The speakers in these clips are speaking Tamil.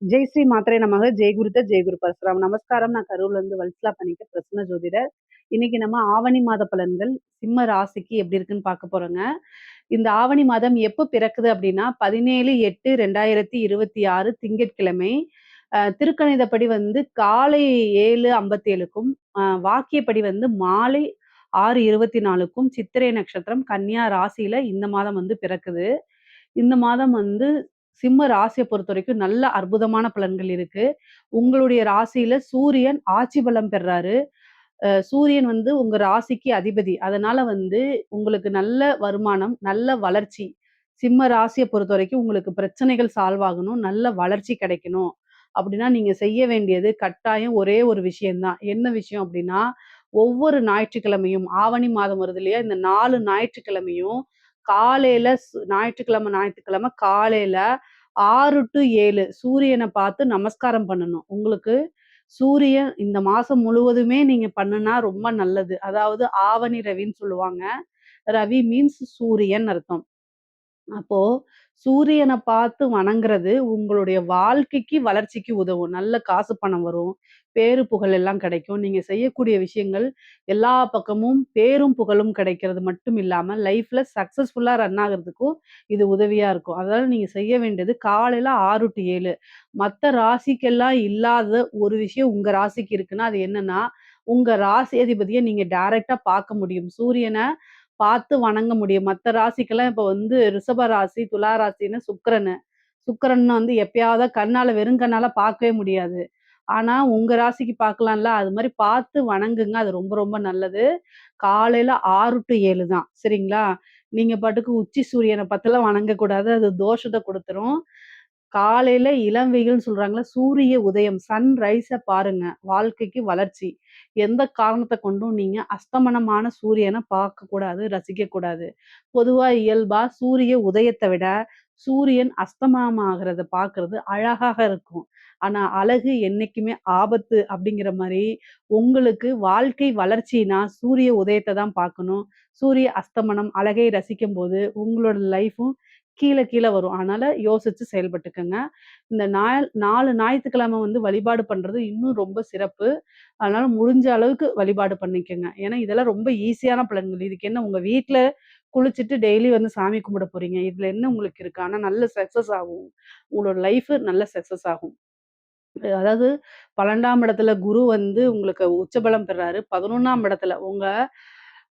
ஜெய் ஸ்ரீ மாத்ரே நமக. ஜெய் குருத்த ஜெய் குரு பரசுராம். நமஸ்காரம். நான் கரூர்லேருந்து வல்சலா பண்ணிக்க பிரசன்ன ஜோதிடர். இன்னைக்கு நம்ம ஆவணி மாத பலன்கள் சிம்ம ராசிக்கு எப்படி இருக்குன்னு பார்க்க போறோங்க. இந்த ஆவணி மாதம் எப்ப பிறக்குது அப்படின்னா 17/8/2026 திங்கட்கிழமை. திருக்கணிதப்படி வந்து காலை 7:57க்கும் வாக்கியப்படி வந்து மாலை 6:24க்கும் சித்திரை நட்சத்திரம் கன்னியா ராசியில இந்த மாதம் வந்து பிறக்குது. இந்த மாதம் வந்து சிம்ம ராசிய பொறுத்தவரைக்கும் நல்ல அற்புதமான பலன்கள் இருக்கு. உங்களுடைய ராசியில சூரியன் ஆட்சி பலம் பெறாரு. சூரியன் வந்து உங்க ராசிக்கு அதிபதி. அதனால வந்து உங்களுக்கு நல்ல வருமானம், நல்ல வளர்ச்சி. சிம்ம ராசிய பொறுத்தவரைக்கும் உங்களுக்கு பிரச்சனைகள் சால்வ் ஆகணும், நல்ல வளர்ச்சி கிடைக்கணும். அப்படின்னா நீங்க செய்ய வேண்டியது கட்டாயம் ஒரே ஒரு விஷயம் தான். என்ன விஷயம் அப்படின்னா, ஒவ்வொரு ஞாயிற்றுக்கிழமையும் ஆவணி மாதம் வருது இல்லையா? இந்த 4 ஞாயிற்றுக்கிழமையும் காலையில ஞாயிற்றுக்கிழமை ஞாயிற்றுக்கிழமை காலையில 6 டூ 7 சூரியன பார்த்து நமஸ்காரம் பண்ணணும். உங்களுக்கு சூரியன் இந்த மாசம் முழுவதுமே நீங்க பண்ணுனா ரொம்ப நல்லது. அதாவது ஆவணி ரவின்னு சொல்லுவாங்க. ரவி மீன்ஸ் சூரியன் அர்த்தம். அப்போ சூரியன பார்த்து வணங்குறது உங்களுடைய வாழ்க்கைக்கு வளர்ச்சிக்கு உதவும். நல்ல காசு பணம் வரும். பேரு புகழ் எல்லாம் கிடைக்கும். நீங்க செய்யக்கூடிய விஷயங்கள் எல்லா பக்கமும் பேரும் புகழும் கிடைக்கிறது மட்டும் இல்லாம, லைஃப்ல சக்சஸ்ஃபுல்லா ரன் ஆகுறதுக்கும் இது உதவியா இருக்கும். அதனால நீங்க செய்ய வேண்டியது காலையில 6 டூ 7. மத்த ராசிக்கெல்லாம் இல்லாத ஒரு விஷயம் உங்க ராசிக்கு இருக்குன்னா, அது என்னன்னா, உங்க ராசி அதிபதிய நீங்க டைரக்ட்டா பார்க்க முடியும். சூரியன பார்த்து வணங்க முடியும். மத்த ராசிக்கெல்லாம் இப்ப வந்து ரிஷப ராசி, துலா ராசின்னு சுக்கிரனு. சுக்கிரன் வந்து எப்பயாவது கண்ணால வெறும் கண்ணால பார்க்கவே முடியாது. ஆனா உங்க ராசிக்கு பார்க்கலாம்ல. அது மாரி பார்த்து வணங்குங்க. அது ரொம்ப ரொம்ப நல்லது. காலையில 6 டூ 7 தான். சரிங்களா? நீங்க பாட்டுக்கு உச்சி சூரியன பார்த்துலாம் வணங்கக்கூடாது. அது தோஷத்த குடுத்துரும். காலையில இளம் வெயில்ன்னு சொல்றாங்கல்ல, சூரிய உதயம் சன்ரைஸ பாருங்க. வாழ்க்கைக்கு வளர்ச்சி. எந்த காரணத்த கொண்டும் நீங்க அஸ்தமனமான சூரியன பார்க்கக்கூடாது, ரசிக்கக்கூடாது. பொதுவா இயல்பா சூரிய உதயத்த விட, சூரியன் அஸ்தமனமாகறத பார்க்கறது அழகாக இருக்கும். ஆனா, அழகு என்னைக்குமே ஆபத்து அப்படிங்கிற மாரி, உங்களுக்கு வாழ்க்கை வளர்ச்சினா சூரிய உதயத்த தான் பார்க்கணும். சூரிய அஸ்தமனம், அழகை ரசிக்கும்போது உங்களோட லைஃப்பும் கீழ கீழ வரும். அதனால யோசிச்சு செயல்பட்டுக்கங்க. இந்த 4 ஞாயித்துக்கிழமை வந்து வழிபாடு பண்றது இன்னும் ரொம்ப சிறப்பு. அதனால முடிஞ்ச அளவுக்கு வழிபாடு பண்ணிக்கங்க. ஏன்னா, இதெல்லாம் ரொம்ப ஈஸியான பலன்கள். இதுக்கு என்ன உங்க வீட்ல குளிச்சுட்டு டெய்லி வந்து சாமி கும்பிட போறீங்க. இதுல என்ன உங்களுக்கு இருக்கு? ஆனா நல்ல சக்சஸ் ஆகும். உங்களோட லைஃப் நல்ல சக்சஸ் ஆகும். அதாவது 12ஆம் இடத்துல குரு வந்து உங்களுக்கு உச்சபலம் பெறாரு. 11ஆம் இடத்துல உங்க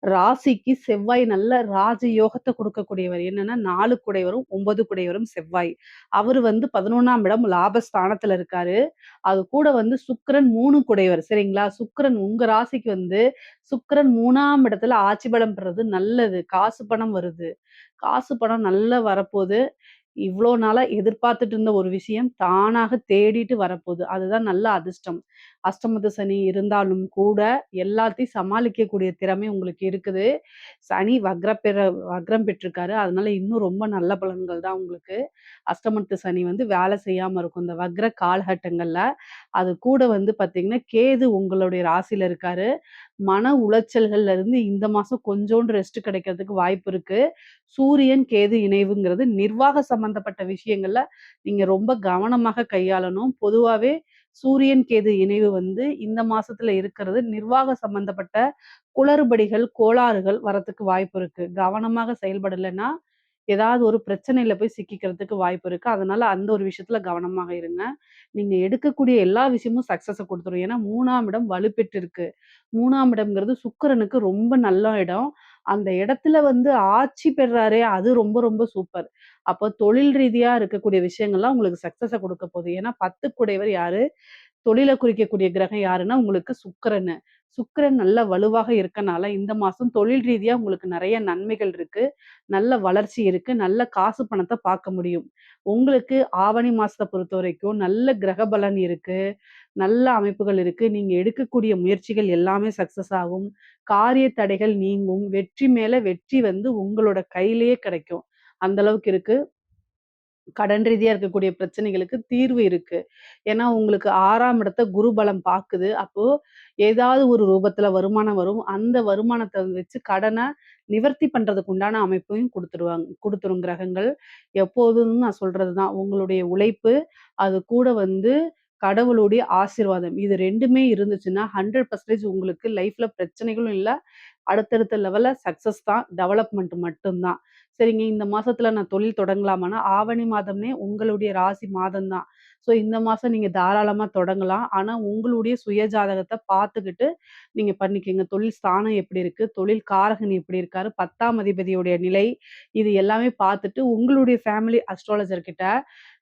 ராசிக்கு செவ்வாய் நல்ல ராஜயோகத்த குடுக்கக்கூடியவர். என்னன்னா 4 குடையவரும், 9 குடையவரும் செவ்வாய். அவரு வந்து 11ஆம் இடம் லாபஸ்தானத்துல இருக்காரு. அது கூட வந்து சுக்கிரன் 3 குடையவர். சரிங்களா? சுக்கிரன் உங்க ராசிக்கு வந்து சுக்கிரன் 3ஆம் இடத்துல ஆட்சி பலம் பெறது நல்லது. காசு பணம் வருது. காசு பணம் நல்லா வரப்போது. இவ்ளோ நாளா எதிர்பார்த்துட்டு இருந்த ஒரு விஷயம் தானாக தேடிட்டு வரப்போது. அதுதான் நல்ல அதிர்ஷ்டம். அஷ்டமத்து சனி இருந்தாலும் கூட எல்லாத்தையும் சமாளிக்கக்கூடிய திறமை உங்களுக்கு இருக்குது. சனி வக்ரம் பெற்றிருக்காரு. அதனால இன்னும் ரொம்ப நல்ல பலன்கள் தான் உங்களுக்கு. அஷ்டமத்து சனி வந்து வேலை செய்யாம இருக்கும். இந்த வக்ர காலகட்டங்கள்ல. அது கூட வந்து பார்த்தீங்கன்னா, கேது உங்களுடைய ராசியில இருக்காரு. மன உளைச்சல்கள்ல இருந்து இந்த மாசம் கொஞ்சோண்டு ரெஸ்ட் கிடைக்கிறதுக்கு வாய்ப்பு இருக்கு. சூரியன், கேது இணைவுங்கிறது நிர்வாக சம்பந்தப்பட்ட விஷயங்கள்ல நீங்க ரொம்ப கவனமாக கையாளணும். பொதுவாவே சூரியன், கேது இணைவு வந்து இந்த மாசத்துல இருக்கிறது நிர்வாக சம்பந்தப்பட்ட குளறுபடிகள், கோளாறுகள் வரத்துக்கு வாய்ப்பு இருக்கு. கவனமாக செயல்படலைன்னா, ஏதாவது ஒரு பிரச்சனையில போய் சிக்கிக்கிறதுக்கு வாய்ப்பு இருக்கு. அதனால அந்த ஒரு விஷயத்துல கவனமாக இருங்க. நீங்க எடுக்கக்கூடிய எல்லா விஷயமும் சக்சஸ குடுத்துரும். ஏன்னா 3ஆம் இடம் வலுப்பெற்று இருக்கு. 3ஆம் இடம்ங்கிறது சுக்கிரனுக்கு ரொம்ப நல்ல இடம். அந்த இடத்துல வந்து ஆட்சி பெறாரே, அது ரொம்ப ரொம்ப சூப்பர். அப்போ தொழில் ரீதியா இருக்கக்கூடிய விஷயங்கள்லாம் உங்களுக்கு சக்சஸ குடுக்க போகுது. ஏன்னா 10 குடையவர் யாரு? தொழில குறிக்கக்கூடிய கிரகம் யாருன்னா, உங்களுக்கு சுக்கிரனு. சுக்கிரன் நல்ல வலுவாக இருக்கனால, இந்த மாசம் தொழில் ரீதியா உங்களுக்கு நெறைய நன்மைகள் இருக்கு. நல்ல வளர்ச்சி இருக்கு. நல்ல காசு பணத்த பார்க்க முடியும். உங்களுக்கு ஆவணி மாசத்த பொறுத்தவரைக்கும் நல்ல கிரக பலன் இருக்கு. நல்ல அமைப்புகள் இருக்கு. நீங்க எடுக்கக்கூடிய முயற்சிகள் எல்லாமே சக்சஸ் ஆகும். காரிய தடைகள் நீங்கும். வெற்றி மேல வெற்றி வந்து உங்களோட கையிலேயே கிடைக்கும். அந்த அளவுக்கு இருக்கு. கடன் ரீதியா இருக்கக்கூடிய பிரச்சனைகளுக்கு தீர்வு இருக்கு. ஏன்னா, உங்களுக்கு 6ஆம் இடத்த குரு பலம் பாக்குது. அப்போ ஏதாவது ஒரு ரூபத்துல வருமானம் வரும். அந்த வருமானத்த வச்சு கடன நிவர்த்தி பண்றதுக்கு உண்டான அமைப்பையும் குடுத்துரும் கிரகங்கள். எப்போதும் நான் சொல்றது தான். உங்களுடைய உழைப்பு, அது கூட வந்து கடவுளுடைய ஆசீர்வாதம். இது 2மே இருந்துச்சுன்னா 100% உங்களுக்கு லைஃப்ல பிரச்சனைகளும் இல்ல. அடுத்தடுத்த லெவல்ல சக்சஸ் தான். டெவலப்மெண்ட் மட்டும் தான். சரிங்க, இந்த மாசத்துல நான் தொழில் தொடங்கலாமான்னா, ஆவணி மாதம்னே உங்களுடைய ராசி மாதம் தான். ஸோ இந்த மாசம் நீங்க தாராளமா தொடங்கலாம். ஆனா உங்களுடைய சுய ஜாதகத்த பார்த்துக்கிட்டு நீங்க பண்ணிக்கங்க. தொழில் ஸ்தானம் எப்படி இருக்கு? தொழில் காரகன் எப்படி இருக்காரு? 10ஆம் அதிபதியுடைய நிலை, இது எல்லாமே பார்த்துட்டு உங்களுடைய ஃபேமிலி அஸ்ட்ராலஜர் கிட்ட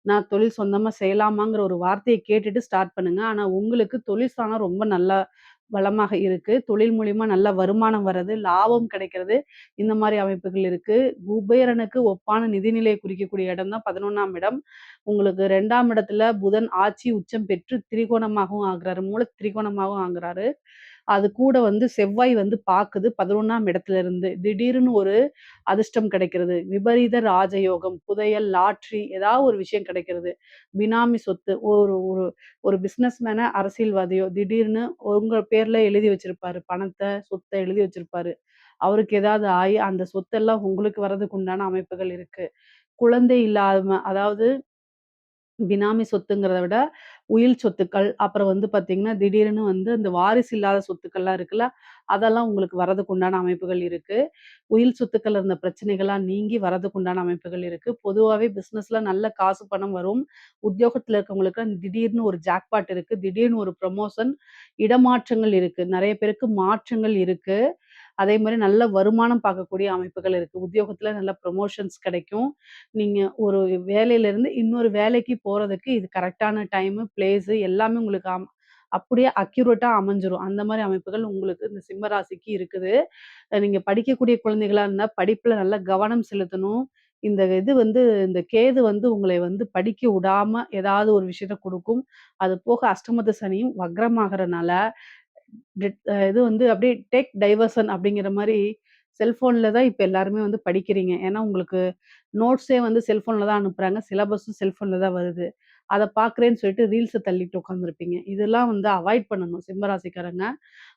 நான் தொழில் சொந்தமா செய்யலாமாங்கிற ஒரு வார்த்தைய கேட்டுட்டு ஸ்டார்ட் பண்ணுங்க. ஆனா உங்களுக்கு தொழில் ஸ்தானம் ரொம்ப நல்லா வளமாக இருக்கு. தொழில் மூலியமா நல்ல வருமானம் வர்றது, லாபம் கிடைக்கிறது, இந்த மாரி அமைப்புகள் இருக்கு. குபேரனுக்கு ஒப்பான நிதிநிலையை குறிக்கக்கூடிய இடம் தான் 11ஆம் இடம். உங்களுக்கு 2ஆம் இடத்துல புதன் ஆட்சி உச்சம் பெற்று திரிகோணமாகவும் ஆகுறாரு. மூல திரிகோணமாகவும் ஆகுறாரு. அது கூட வந்து செவ்வாய் வந்து பாக்குது 11ஆம் இடத்துல இருந்து. திடீர்னு ஒரு அதிர்ஷ்டம் கிடைக்கிறது. விபரீத ராஜயோகம், புதையல், லாட்டரி ஏதாவது ஒரு விஷயம் கிடைக்கிறது. பினாமி சொத்து ஒரு ஒரு ஒரு பிசினஸ் மேன அரசியல்வாதியோ திடீர்னு உங்க பேர்ல எழுதி வச்சிருப்பாரு. பணத்த, சொத்த எழுதி வச்சிருப்பாரு. அவருக்கு ஏதாவது ஆயி அந்த சொத்தெல்லாம் உங்களுக்கு வர்றதுக்கு உண்டான அமைப்புகள் இருக்கு. குழந்தை இல்லாம அதாவது பினாமி சொத்துங்கிறத விட, உயில் சொத்துக்கள், அப்புறம் வந்து பார்த்தீங்கன்னா, திடீர்னு வந்து இந்த வாரிசு இல்லாத சொத்துக்கள்லாம் இருக்குல்ல, அதெல்லாம் உங்களுக்கு வரதுக்கு உண்டான அமைப்புகள் இருக்கு. உயில் சொத்துக்கள்ல இருந்த பிரச்சனைகள்லாம் நீங்கி வரதுக்கு உண்டான அமைப்புகள் இருக்கு. பொதுவாவே பிசினஸ்ல நல்ல காசு பணம் வரும். உத்தியோகத்துல இருக்கவங்களுக்கு திடீர்னு ஒரு ஜாக்பாட் இருக்கு. திடீர்னு ஒரு ப்ரமோஷன், இடமாற்றங்கள் இருக்கு. நெறைய பேருக்கு மாற்றங்கள் இருக்கு. அதே மாரி நல்ல வருமானம் பார்க்கக்கூடிய அமைப்புகள் இருக்கு. உத்தியோகத்துல நல்ல ப்ரமோஷன்ஸ் கிடைக்கும். நீங்க ஒரு வேலையிலேருந்து இன்னொரு வேலைக்கு போறதுக்கு இது கரெக்ட்டான டைமு, பிளேஸு எல்லாமே உங்களுக்கு அப்படியே அக்யூரேட்டா அமைஞ்சிரும். அந்த மாரி அமைப்புகள் உங்களுக்கு இந்த சிம்ம ராசிக்கு இருக்குது. நீங்க படிக்கக்கூடிய குழந்தைகளா இருந்தா படிப்புல நல்லா கவனம் செலுத்தணும். இந்த இது வந்து இந்த கேது வந்து உங்களை வந்து படிக்க விடாம ஏதாவது ஒரு விஷயத்த குடுக்கும். அது போக அஷ்டமத்து சனியும் வக்ரமாகறனால இது வந்து அப்படியே டேக் டைவர்ஷன் அப்படிங்கிற மாரி செல்ஃபோன்ல தான் இப்ப எல்லாருமே வந்து படிக்கிறீங்க. ஏன்னா உங்களுக்கு நோட்ஸே வந்து செல்ஃபோன்ல தான் அனுப்புறாங்க. சிலபஸும் செல்ஃபோன்ல தான் வருது. அத பார்க்குறேன்னு சொல்லிட்டு ரீல்ஸ தள்ளிட்டு உட்காந்துருப்பீங்க. இதெல்லாம் வந்து அவாய்ட் பண்ணணும் சிம்ம ராசிக்காரங்க.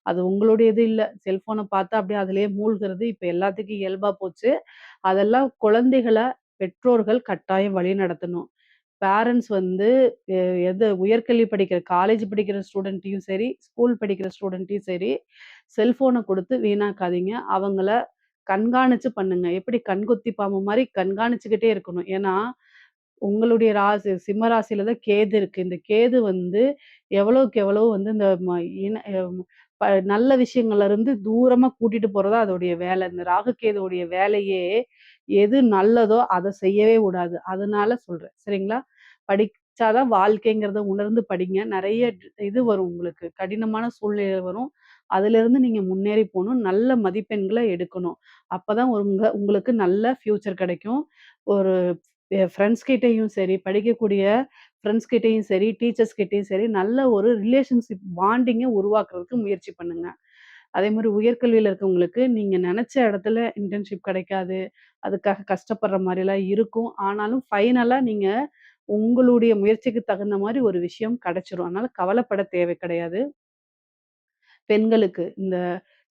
அது உங்களுடைய இது இல்ல. செல்ஃபோன பார்த்தா அப்படியே அதிலேயே மூழ்குறது இப்ப எல்லாத்துக்கும் இயல்பா போச்சு. அதெல்லாம் குழந்தைகள பெற்றோர்கள் கட்டாயம் வழிநடத்தணும். பேரண்ட்ஸ் வந்து எ எது உயர்கல்வி படிக்கிற காலேஜ் படிக்கிற ஸ்டூடண்ட்டையும் சரி, ஸ்கூல் படிக்கிற ஸ்டூடண்ட்டையும் சரி, செல்ஃபோன குடுத்து வீணாக்காதீங்க. அவங்கள கண்காணிச்சு பண்ணுங்க. எப்படி கண்கொத்தி பாம்பு மாரி கண்காணிச்சுக்கிட்டே இருக்கணும். ஏன்னா, உங்களுடைய ராசி சிம்ம ராசியில தான் கேது இருக்கு. இந்த கேது வந்து எவ்வளவுக்கு எவ்வளோ வந்து இந்த இன ப நல்ல விஷயங்கள்ல இருந்து தூரமா கூட்டிட்டு போறது தான் அதோடைய வேலை. இந்த ராகு கேதுவுடைய வேலையே எது நல்லதோ அத செய்யவே விடாது. அதனால சொல்றேன். சரிங்களா? படிச்சா தான் வாழ்க்கைங்கிறத உணர்ந்து படிங்க. நெறைய இது வரும் உங்களுக்கு. கடினமான சூழ்நிலை வரும். அதிலிருந்து நீங்க முன்னேறி போணும். நல்ல மதிப்பெண்கள எடுக்கணும். அப்பதான் உங்களுக்கு நல்ல ஃப்யூச்சர் கிடைக்கும். ஒரு ஃப்ரெண்ட்ஸ் கிட்டயும் சரி, படிக்கக்கூடிய ஃப்ரெண்ட்ஸ் கிட்டயும் சரி, டீச்சர்ஸ் கிட்டயும் சரி, நல்ல ஒரு ரிலேஷன்ஷிப் பாண்டிங்க உருவாக்குறதுக்கு முயற்சி பண்ணுங்க. அதேமாரி உயர்கல்வியில இருக்கவங்களுக்கு நீங்க நெனச்ச இடத்துல இன்டர்ன்ஷிப் கிடைக்காது. அதுக்காக கஷ்டப்படுற மாரிலாம் இருக்கும். ஆனாலும் ஃபைனலா நீங்க உங்களுடைய முயற்சிக்கு தகுந்த மாரி ஒரு விஷயம் கிடைச்சிரும். அதனால கவலைப்பட தேவை கிடையாது. பெண்களுக்கு இந்த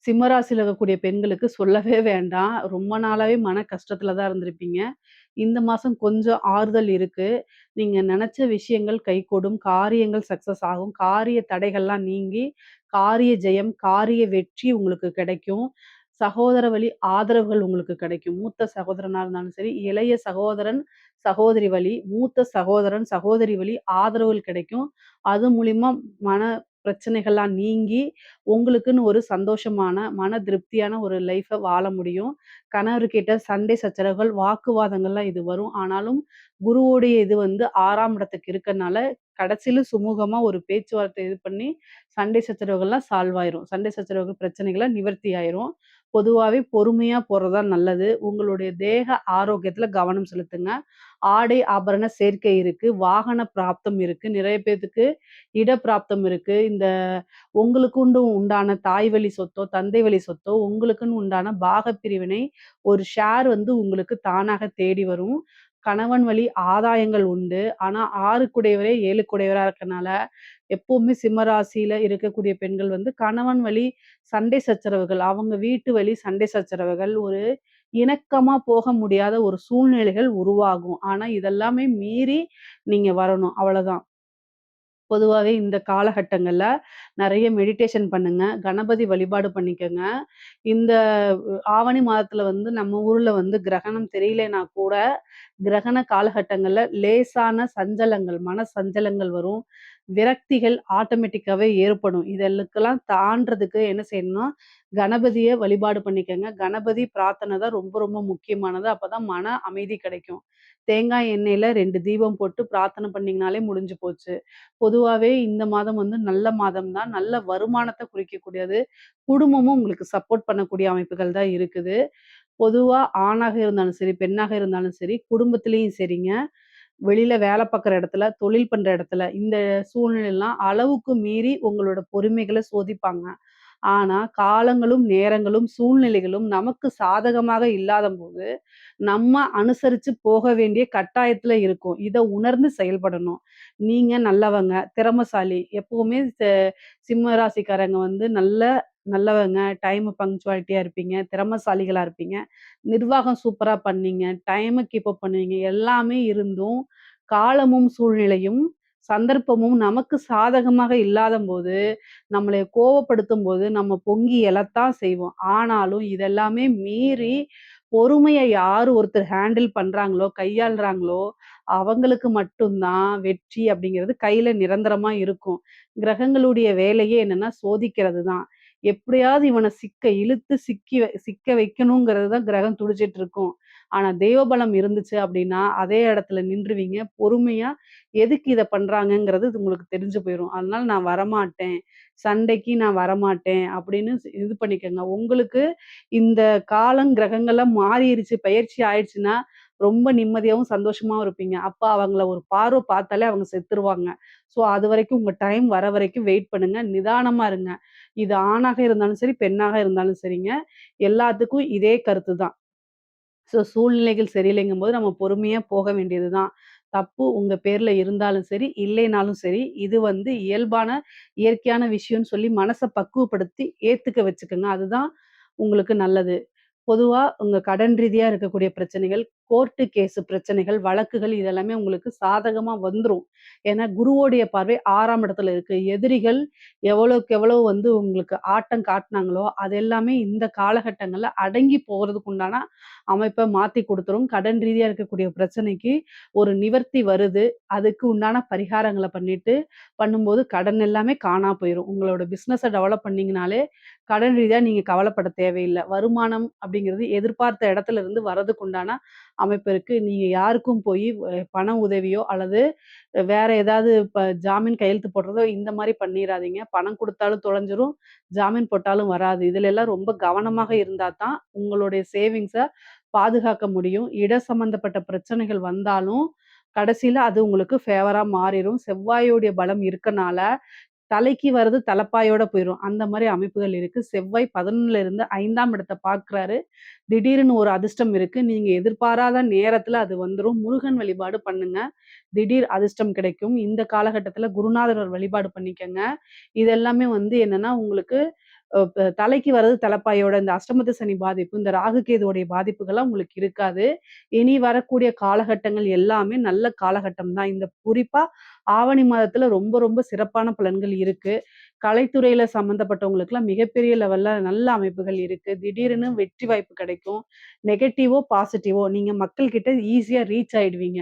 சிம்ம ராசியில இருக்கக்கூடிய பெண்களுக்கு சொல்லவே வேண்டாம். ரொம்ப நாளாவே மன கஷ்டத்துல தான் இருந்திருப்பீங்க. இந்த மாசம் கொஞ்சம் ஆறுதல் இருக்கு. நீங்க நெனச்ச விஷயங்கள் கைகூடும். காரியங்கள் சக்சஸ் ஆகும். காரிய தடைகள்லாம் நீங்கி, காரிய ஜெயம், காரிய வெற்றி உங்களுக்கு கிடைக்கும். சகோதர வழி ஆதரவுகள் உங்களுக்கு கிடைக்கும். மூத்த சகோதரனா இருந்தாலும் சரி, இளைய சகோதரன், சகோதரி வழி, மூத்த சகோதரன், சகோதரி வழி ஆதரவுகள் கிடைக்கும். அது மூலியமா மன பிரச்சனைகள்லாம் நீங்கி, உங்களுக்குன்னு ஒரு சந்தோஷமான, மன திருப்தியான ஒரு லைஃப வாழ முடியும். கணவர்கிட்ட சண்டை சச்சரவுகள், வாக்குவாதங்கள்லாம் இது வரும். ஆனாலும் குருவுடைய இது வந்து 6ஆம் இடத்துக்கு இருக்கனால, கடைசில சுமூகமா ஒரு பேச்சுவார்த்தை இது பண்ணி, சண்டை சச்சரவுகள்லாம் சால்வ் ஆயிரும். சண்டை சச்சரவுகள் பிரச்சனைகள்லாம் நிவர்த்தி ஆயிரும். பொதுவாவே பொறுமையா போறது தான் நல்லது. உங்களுடைய தேக ஆரோக்கியத்துல கவனம் செலுத்துங்க. ஆடை, ஆபரண சேர்க்கை இருக்கு. வாகன பிராப்தம் இருக்கு. நிறைய பேத்துக்கு இட பிராப்தம் இருக்கு. இந்த உங்களுக்குண்டு உண்டான தாய் வழி சொத்தோ, தந்தை வழி சொத்தோ, உங்களுக்குன்னு உண்டான பாகப் பிரிவினை, ஒரு ஷேர் வந்து உங்களுக்கு தானாக தேடி வரும். கணவன் வழி ஆதாயங்கள் உண்டு. ஆனா 6 குடையவரே 7 குடையவரா இருக்கனால, எப்பவுமே சிம்ம ராசியில இருக்கக்கூடிய பெண்கள் வந்து கணவன் வழி சண்டை சச்சரவுகள், அவங்க வீட்டு வழி சண்டை சச்சரவுகள், ஒரு இணக்கமா போக முடியாத ஒரு சூழ்நிலைகள் உருவாகும். ஆனா இதெல்லாமே மீறி நீங்க வரணும். அவ்வளதான். பொதுவாவே இந்த காலகட்டங்கள்ல நெறைய மெடிடேஷன் பண்ணுங்க. கணபதி வழிபாடு பண்ணிக்கங்க. இந்த ஆவணி மாதத்துல வந்து நம்ம ஊர்ல வந்து கிரகணம் தெரியலைன்னா கூட, கிரகண காலகட்டங்கள்ல லேசான சஞ்சலங்கள், மன சஞ்சலங்கள் வரும். விரக்திகள் ஆட்டோமேட்டிக்காவே ஏற்படும். இதெல்லாம் தாண்டுறதுக்கு என்ன செய்யணும்னா, கணபதிய வழிபாடு பண்ணிக்கங்க. கணபதி பிரார்த்தனை தான் ரொம்ப ரொம்ப முக்கியமானது. அப்பதான் மன அமைதி கிடைக்கும். தேங்காய் எண்ணெயில 2 தீபம் போட்டு பிரார்த்தனை பண்ணீங்கனாலே முடிஞ்சு போச்சு. பொதுவாவே இந்த மாதம் வந்து நல்ல மாதம் தான். நல்ல வருமானத்த குறிக்கக்கூடியது. குடும்பமும் உங்களுக்கு சப்போர்ட் பண்ணக்கூடிய அமைப்புகள் தான் இருக்குது. பொதுவா ஆணாக இருந்தாலும் சரி, பெண்ணாக இருந்தாலும் சரி, குடும்பத்திலயும் சரிங்க, வெளியில வேலை பார்க்குற இடத்துல, தொழில் பண்ற இடத்துல, இந்த சூழ்நிலைலாம் அளவுக்கு மீறி உங்களோட பொறுமைகள சோதிப்பாங்க. ஆனா, காலங்களும், நேரங்களும், சூழ்நிலைகளும் நமக்கு சாதகமாக இல்லாதம்போது, நம்ம அனுசரிச்சு போக வேண்டிய கட்டாயத்துல இருக்கோம். இத உணர்ந்து செயல்படணும். நீங்க நல்லவங்க, திறமைசாலி. எப்பவுமே சிம்ம ராசிக்காரங்க வந்து நல்லவங்க, டைம் பங்க்சுவாலிட்டியா இருப்பீங்க, திறமைசாலிகளா இருப்பீங்க, நிர்வாகம் சூப்பரா பண்ணீங்க, டைம கீப் அப் பண்ணுவீங்க. எல்லாமே இருந்தும், காலமும், சூழ்நிலையும், சந்தர்ப்பமும் நமக்கு சாதகமாக இல்லாதம்போது, நம்மளைய கோவப்படுத்தும்போது, நம்ம பொங்கி எழத்தான் செய்வோம். ஆனாலும் இதெல்லாமே மீறி பொறுமைய யாரு ஒருத்தர் ஹேண்டில் பண்றாங்களோ, கையாளுறாங்களோ, அவங்களுக்கு மட்டும் தான் வெற்றி அப்படிங்கிறது கையில நிரந்தரமா இருக்கும். கிரகங்களுடைய வேலையே என்னன்னா சோதிக்கிறது தான். எப்படியாவது இவன இழுத்து சிக்க வைக்கணுங்கிறது தான் கிரகம் துடிச்சிட்டு இருக்கும். ஆனா தெய்வ பலம் இருந்துச்சு அப்படின்னா, அதே இடத்துல நின்றுவீங்க. பொறுமையா எதுக்கு இத பண்றாங்கங்கிறது உங்களுக்கு தெரிஞ்சு போயிரும். அதனால நான் வரமாட்டேன். சண்டைக்கு நான் வரமாட்டேன் அப்படின்னு இது பண்ணிக்கங்க. உங்களுக்கு இந்த காலம், கிரகங்கள்லாம் மாறிருச்சு, பெயர்ச்சி ஆயிடுச்சுன்னா, ரொம்ப நிம்மதியாவும், சந்தோஷமாவும் இருப்பீங்க. அப்ப அவங்கள ஒரு பார்வை பார்த்தாலே அவங்க செத்துருவாங்க. ஸோ, அதுவரைக்கும் உங்க டைம் வர வரைக்கும் வெயிட் பண்ணுங்க. நிதானமா இருங்க. இது ஆணாக இருந்தாலும் சரி, பெண்ணாக இருந்தாலும் சரிங்க. எல்லாத்துக்கும் இதே கருத்து தான். ஸோ, சூழ்நிலைகள் சரியில்லைங்கும்போது நம்ம பொறுமையா போக வேண்டியது தான். தப்பு உங்க பேர்ல இருந்தாலும் சரி, இல்லைனாலும் சரி, இது வந்து இயல்பான, இயற்கையான விஷயம்னு சொல்லி மனச பக்குவப்படுத்தி ஏத்துக்க வச்சுக்கங்க. அதுதான் உங்களுக்கு நல்லது. பொதுவா உங்க கடன் ரீதியா இருக்கக்கூடிய பிரச்சனைகள், கோர்ட்டு கேஸ் பிரச்சனைகள், வழக்குகள் இதெல்லாமே உங்களுக்கு சாதகமா வந்துரும். ஏன்னா குருவோடைய பார்வை 6ஆம் இடத்துல இருக்கு. எதிரிகள் எவ்வளவுக்கு எவ்வளவு வந்து உங்களுக்கு ஆட்டம் காட்டுனாங்களோ, அது எல்லாமே இந்த காலகட்டங்கள்ல அடங்கி போறதுக்கு உண்டான அமைப்ப மாத்தி குடுத்துரும். கடன் ரீதியா இருக்கக்கூடிய பிரச்சனைக்கு ஒரு நிவர்த்தி வருது. அதுக்கு உண்டான பரிகாரங்கள பண்ணும்போது கடன் எல்லாமே காணா போயிரும். உங்களோட பிசினஸ டெவலப் பண்ணீங்கனாலே, கடன் ரீதியா நீங்க கவலைப்பட தேவையில்ல. வருமானம் அப்படிங்கிறது எதிர்பார்த்த இடத்துல இருந்து வரதுக்கு உண்டான அமைப்பு இருக்கு. நீங்க யாருக்கும் போயி பண உதவியோ அல்லது வேற ஏதாவது ஜாமீன் கையெழுத்து போடுறதோ இந்த மாரி பண்ணிறாதீங்க. பணம் குடுத்தாலும் தொலைஞ்சிரும், ஜாமீன் போட்டாலும் வராது. இதுல எல்லாம் ரொம்ப கவனமாக இருந்தா தான் உங்களுடைய சேவிங்ஸ பாதுகாக்க முடியும். இட சம்மந்தப்பட்ட பிரச்சனைகள் வந்தாலும், கடைசியில அது உங்களுக்கு ஃபேவரா மாறிரும். செவ்வாயோடைய பலம் இருக்கனால, தலைக்கு வர்றது தலப்பாயோட போயிரும். அந்த மாரி அமைப்புகள் இருக்கு. செவ்வாய் 11ல இருந்து 5ஆம் இடத்த பார்க்குறாரு. திடீர்னு ஒரு அதிர்ஷ்டம் இருக்கு. நீங்க எதிர்பாராத நேரத்துல அது வந்துரும். முருகன் வழிபாடு பண்ணுங்க. திடீர் அதிர்ஷ்டம் கிடைக்கும். இந்த காலகட்டத்துல குருநாதர் வழிபாடு பண்ணிக்கங்க. இது எல்லாமே வந்து என்னன்னா, உங்களுக்கு தலைக்கு வர்றது தலப்பாயோட இந்த அஷ்டமத்து சனி பாதிப்பு, இந்த ராகு கேதுவோடைய பாதிப்புகள்லாம் உங்களுக்கு இருக்காது. இனி வரக்கூடிய காலகட்டங்கள் எல்லாமே நல்ல காலகட்டம் தான். இந்த குறிப்பா ஆவணி மாதத்துல ரொம்ப ரொம்ப சிறப்பான பலன்கள் இருக்கு. கலைத்துறையில சம்மந்தப்பட்டவங்களுக்குலாம் மிகப்பெரிய லெவல்ல நல்ல அமைப்புகள் இருக்கு. திடீர்னு வெற்றி வாய்ப்பு கிடைக்கும். நெகட்டிவோ, பாசிட்டிவோ நீங்க மக்கள் கிட்ட ஈஸியா ரீச் ஆயிடுவீங்க.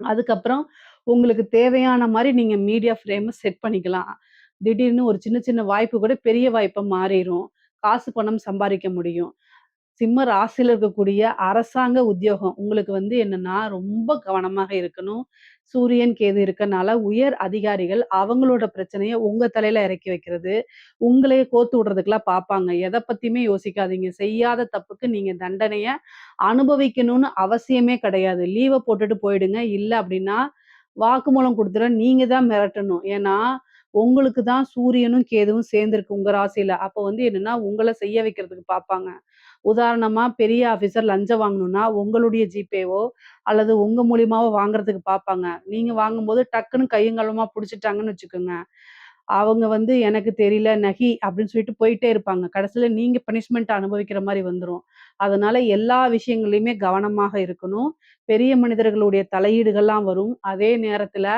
அதுக்கப்புறம் உங்களுக்கு தேவையான மாரி நீங்க மீடியா ஃப்ரேம செட் பண்ணிக்கலாம். திடீர்னு ஒரு சின்ன சின்ன வாய்ப்பு கூட பெரிய வாய்ப்பா மாறிரும். காசு, பணம் சம்பாரிக்க முடியும். சிம்ம ராசியில இருக்கக்கூடிய அரசாங்க உத்தியோகம் உங்களுக்கு வந்து என்னன்னா, ரொம்ப கவனமாக இருக்கணும். சூரியன், கேது இருக்கனால உயர் அதிகாரிகள் அவங்களோட பிரச்சனைய உங்க தலையில இறக்கி வைக்கிறது, உங்களையே கோத்து விடுறதுக்குலாம் பார்ப்பாங்க. எத பத்தியுமே யோசிக்காதீங்க. செய்யாத தப்புக்கு நீங்க தண்டனைய அனுபவிக்கணும்னு அவசியமே கிடையாது. லீவ போட்டுட்டு போயிடுங்க. இல்ல அப்டின்னா, வாக்குமூலம் குடுத்துருவேன். நீங்க தான் மிரட்டணும். ஏன்னா, உங்களுக்கு தான் சூரியனும், கேதுவும் சேர்ந்திருக்கு உங்க ராசியில. அப்ப வந்து என்னன்னா, உங்கள செய்ய வைக்கிறதுக்கு பார்ப்பாங்க. உதாரணமா பெரிய ஆஃபீசர் லஞ்சம் வாங்கணும்னா, உங்களுடைய ஜிபேவோ அல்லது உங்க மூலியமாவோ வாங்குறதுக்கு பார்ப்பாங்க. நீங்க வாங்கும்போது டக்குன்னு கையும் களவுமா புடிச்சுட்டாங்கன்னு வச்சுக்கோங்க. அவங்க வந்து எனக்கு தெரியல நகி அப்படின்னு சொல்லிட்டு போயிட்டே இருப்பாங்க. கடைசியில நீங்க பனிஷ்மென்ட் அனுபவிக்கிற மாரி வந்துரும். அதனால எல்லா விஷயங்கள்லயுமே கவனமாக இருக்கணும். பெரிய மனிதர்களுடைய தலையீடுகள்லாம் வரும். அதே நேரத்துல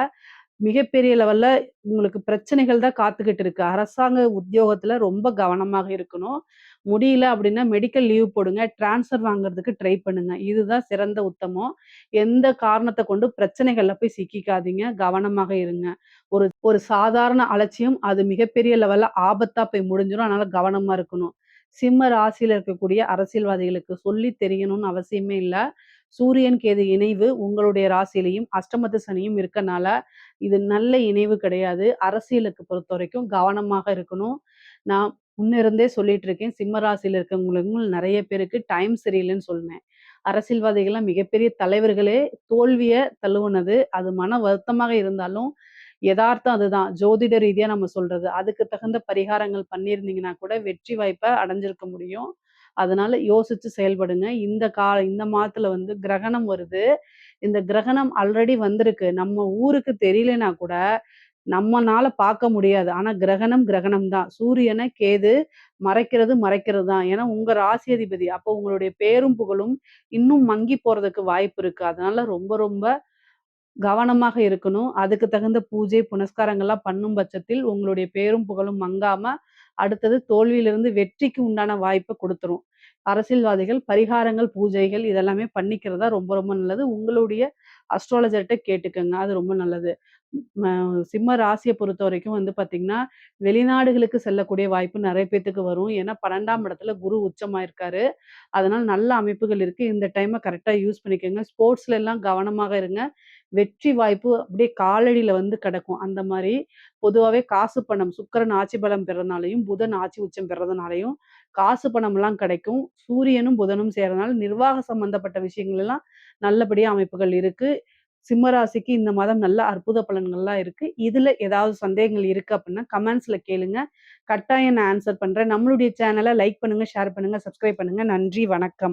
மிகப்பெரிய லெவல்ல உங்களுக்கு பிரச்சனைகள் தான் காத்துக்கிட்டு இருக்கு. அரசாங்க உத்தியோகத்துல ரொம்ப கவனமாக இருக்கணும். முடியல அப்படின்னா மெடிக்கல் லீவ் போடுங்க. ட்ரான்ஸ்ஃபர் வாங்குறதுக்கு ட்ரை பண்ணுங்க. இதுதான் சிறந்த உத்தமம். எந்த காரணத்த கொண்டு பிரச்சனைகள்ல போய் சிக்கிக்காதீங்க. கவனமாக இருங்க. ஒரு சாதாரண அலட்சியம் அது மிகப்பெரிய லெவல்ல ஆபத்தா போய் முடிஞ்சிரும். அதனால கவனமா இருக்கணும். சிம்ம ராசியில இருக்கக்கூடிய அரசியல்வாதிகளுக்கு சொல்லி தெரியணும்னு அவசியமே இல்ல. சூரியன், கேது இணைவு உங்களுடைய ராசியிலயும், அஷ்டமத்து சனியும் இருக்கனால, இது நல்ல இணைவு கிடையாது. அரசியலுக்கு பொறுத்தவரைக்கும் கவனமாக இருக்கணும். நான் முன்னிருந்தே சொல்லிட்டு இருக்கேன். சிம்ம ராசியில இருக்கவங்களுக்கும் நெறைய பேருக்கு டைம் சரியில்லன்னு சொன்னேன். அரசியல்வாதிகள்லாம் மிகப்பெரிய தலைவர்களே தோல்விய தழுவுனது. அது மன வருத்தமாக இருந்தாலும், எதார்த்தம் அதுதான். ஜோதிட ரீதியா நம்ம சொல்றது. அதுக்கு தகுந்த பரிகாரங்கள் பண்ணியிருந்தீங்கன்னா கூட வெற்றி வாய்ப்ப அடைஞ்சிருக்க முடியும். அதனால யோசிச்சு செயல்படுங்க. இந்த மாதத்துல வந்து கிரகணம் வருது. இந்த கிரகணம் ஆல்ரெடி வந்திருக்கு. நம்ம ஊருக்கு தெரியலனா கூட, நம்மனால பார்க்க முடியாது. ஆனா கிரகணம், கிரகணம் தான். சூரியன கேது மறைக்கிறது, மறைக்கிறது தான். ஏன்னா உங்க ராசி அதிபதி. அப்போ உங்களுடைய பேரும், புகழும் இன்னும் மங்கி போறதுக்கு வாய்ப்பு இருக்கு. அதனால ரொம்ப ரொம்ப கவனமாக இருக்கணும். அதுக்கு தகுந்த பூஜை, புனஸ்காரங்கள்லாம் பண்ணும் பட்சத்தில் உங்களுடைய பேரும், புகழும் மங்காம, அடுத்தது தோல்வியிலிருந்து வெற்றிக்கு உண்டான வாய்ப்ப குடுத்துரும். அரசியல்வாதிகள் பரிகாரங்கள், பூஜைகள் இதெல்லாமே பண்ணிக்கிறதா ரொம்ப ரொம்ப நல்லது. உங்களுடைய அஸ்ட்ராலஜர்ட்ட கேட்டுக்கங்க. அது ரொம்ப நல்லது. ம சிம்ம ராசிய பொறுத்தவரைக்கும் வந்து பார்த்தீங்கன்னா, வெளிநாடுகளுக்கு செல்லக்கூடிய வாய்ப்பு நெறைய பேத்துக்கு வரும். ஏன்னா 12ஆம் இடத்துல குரு உச்சமாயிருக்காரு. அதனால நல்ல அமைப்புகள் இருக்கு. இந்த டைம கரெக்ட்டா யூஸ் பண்ணிக்கங்க. ஸ்போர்ட்ஸ்ல எல்லாம் கவனமாக இருங்க. வெற்றி வாய்ப்பு அப்படியே காலடியில வந்து கிடக்கும். அந்த மாரி பொதுவாவே காசு பணம் சுக்கிரன் ஆட்சி பலம் பெறனாலயும், புதன் ஆட்சி உச்சம் பெறதுனாலயும் காசு பணம்லாம் கிடைக்கும். சூரியனும், புதனும் சேர்றதுனால நிர்வாக சம்பந்தப்பட்ட விஷயங்கள் எல்லாம் நல்லபடியா அமைப்புகள் இருக்கு. சிம்ம ராசிக்கு இந்த மாதம் நல்ல அற்புத பலன்கள்லாம் இருக்கு. இதுல ஏதாவது சந்தேகங்கள் இருக்கு அப்படின்னா, கமெண்ட்ஸ்ல கேளுங்க. கட்டாயம் நான் ஆன்ஸர் பண்றேன். நம்மளுடைய சேனல லைக் பண்ணுங்க, ஷேர் பண்ணுங்க, சப்ஸ்கிரைப் பண்ணுங்க. நன்றி, வணக்கம்.